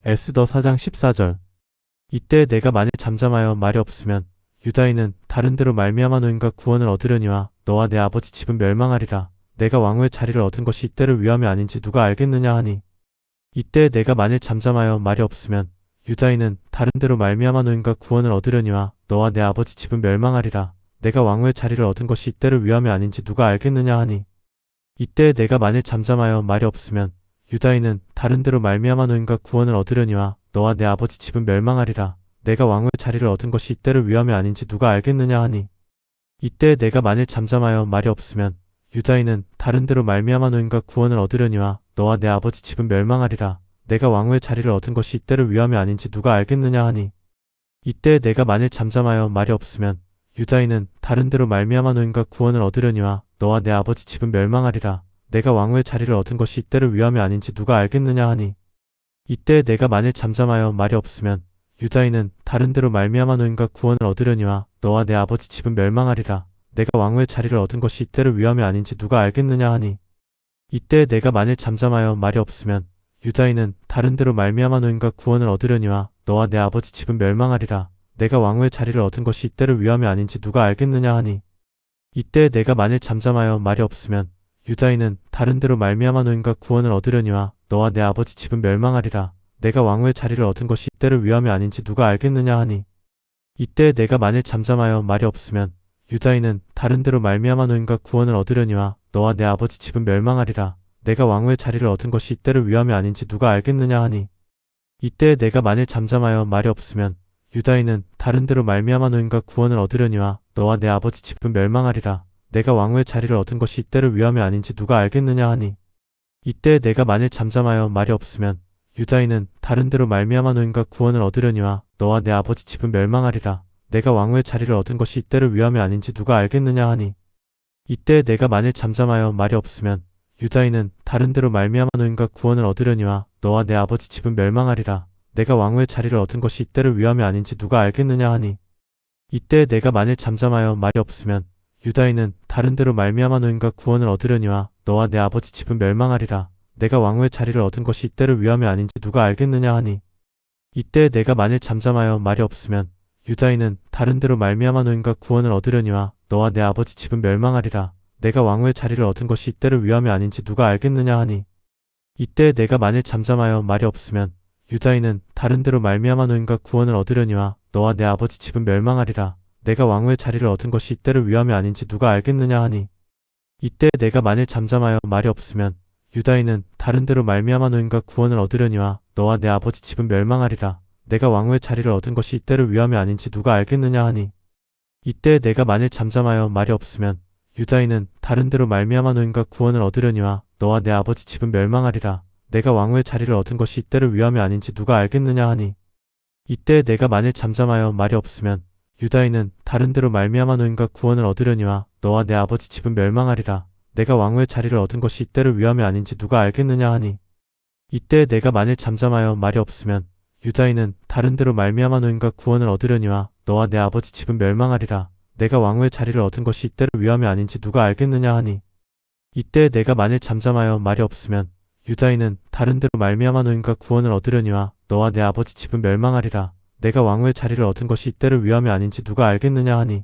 에스더 4장 14절. 이때 내가 만일 잠잠하여 말이 없으면 유다인은 다른 데로 말미암아 노임과 구원을 얻으려니와 너와 내 아버지 집은 멸망하리라. 내가 왕후의 자리를 얻은 것이 이때를 위함이 아닌지 누가 알겠느냐 하니, 이때 내가 만일 잠잠하여 말이 없으면 유다인은 다른 데로 말미암아 노임과 구원을 얻으려니와 너와 내 아버지 집은 멸망하리라. 내가 왕후의 자리를 얻은 것이 이때를 위함이 아닌지 누가 알겠느냐 하니, 이때 내가 만일 잠잠하여 말이 없으면 유다인은 다른 데로 말미암아 노임과 구원을 얻으려니와 너와 내 아버지 집은 멸망하리라. 내가 왕후의 자리를 얻은 것이 이때를 위함이 아닌지 누가 알겠느냐 하니, 이때 내가 만일 잠잠하여 말이 없으면 유다인은 다른 데로 말미암아 노임과 구원을 얻으려니와 너와 내 아버지 집은 멸망하리라. 내가 왕후의 자리를 얻은 것이 이때를 위함이 아닌지 누가 알겠느냐 하니, 이때 내가 만일 잠잠하여 말이 없으면 유다인은 다른 데로 말미암아 노임과 구원을 얻으려니와 너와 내 아버지 집은 멸망하리라. 내가 왕후의 자리를 얻은 것이 이때를 위함이 아닌지 누가 알겠느냐 하니, 이때 내가 만일 잠잠하여 말이 없으면 유다인은 다른 데로 말미암아 노임과 구원을 얻으려니와 너와 내 아버지 집은 멸망하리라. 내가 왕후의 자리를 얻은 것이 이때를 위함이 아닌지 누가 알겠느냐 하니, 이때 내가 만일 잠잠하여 말이 없으면 유다인은 다른 데로 말미암아 노임과 구원을 얻으려니와 너와 내 아버지 집은 멸망하리라. 내가 왕후의 자리를 얻은 것이 이때를 위함이 아닌지 누가 알겠느냐 하니, 이때 내가 만일 잠잠하여 말이 없으면 유다인은 다른 데로 말미암아 노임과 구원을 얻으려니와 너와 내 아버지 집은 멸망하리라. 내가 왕후의 자리를 얻은 것이 이때를 위함이 아닌지 누가 알겠느냐 하니, 이때 내가 만일 잠잠하여 말이 없으면 유다인은 다른 데로 말미암아 노임과 구원을 얻으려니와 너와 내 아버지 집은 멸망하리라. 내가 왕후의 자리를 얻은 것이 이때를 위함이 아닌지 누가 알겠느냐 하니, 이때 내가 만일 잠잠하여 말이 없으면 유다인은 다른 데로 말미암아 노임과 구원을 얻으려니와 너와 내 아버지 집은 멸망하리라. 내가 왕후의 자리를 얻은 것이 이때를 위함이 아닌지 누가 알겠느냐 하니, 이때 내가 만일 잠잠하여 말이 없으면 유다인은 다른 데로 말미암아 노임과 구원을 얻으려니와 너와 내 아버지 집은 멸망하리라. 내가 왕후의 자리를 얻은 것이 이때를 위함이 아닌지 누가 알겠느냐 하니, 이때 내가 만일 잠잠하여 말이 없으면 유다인은 다른 데로 말미암아 노임과 구원을 얻으려니와 너와 내 아버지 집은 멸망하리라. 내가 왕후의 자리를 얻은 것이 이때를 위함이 아닌지 누가 알겠느냐 하니, 이때 내가 만일 잠잠하여 말이 없으면 유다인은 다른 데로 말미암아 노임과 구원을 얻으려니와 너와 내 아버지 집은 멸망하리라. 내가 왕후의 자리를 얻은 것이 이때를 위함이 아닌지 누가 알겠느냐 하니, 이때 내가 만일 잠잠하여 말이 없으면 유다인은 다른 데로 말미암아 노임과 구원을 얻으려니와 너와 내 아버지 집은 멸망하리라. 내가 왕후의 자리를 얻은 것이 이때를 위함이 아닌지 누가 알겠느냐 하니, 이때 내가 만일 잠잠하여 말이 없으면 유다인은 다른 데로 말미암아 노임과 구원을 얻으려니와 너와 내 아버지 집은 멸망하리라. 내가 왕후의 자리를 얻은 것이 이때를 위함이 아닌지 누가 알겠느냐 하니, 이때 내가 만일 잠잠하여 말이 없으면 유다인은 다른 데로 말미암아 노임과 구원을 얻으려니와 너와 내 아버지 집은 멸망하리라. 내가 왕후의 자리를 얻은 것이 이때를 위함이 아닌지 누가 알겠느냐 하니, 이때 내가 만일 잠잠하여 말이 없으면 유다인은 다른 데로 말미암아 노임과 구원을 얻으려니와 너와 내 아버지 집은 멸망하리라. 내가 왕후의 자리를 얻은 것이 이때를 위함이 아닌지 누가 알겠느냐 하니, 이때 내가 만일 잠잠하여 말이 없으면 유다인은 다른 데로 말미암아 노임과 구원을 얻으려니와 너와 내 아버지 집은 멸망하리라. 내가 왕후의 자리를 얻은 것이 이때를 위함이 아닌지 누가 알겠느냐 하니, 이때 내가 만일 잠잠하여 말이 없으면 유다인은 다른 데로 말미암아 노임과 구원을 얻으려니와 너와 내 아버지 집은 멸망하리라. 내가 왕후의 자리를 얻은 것이 이때를 위함이 아닌지 누가 알겠느냐 하니, 이때 내가 만일 잠잠하여 말이 없으면 유다인은 다른 데로 말미암아 노임과 구원을 얻으려니와 너와 내 아버지 집은 멸망하리라. 내가 왕후의 자리를 얻은 것이 이때를 위함이 아닌지 누가 알겠느냐 하니,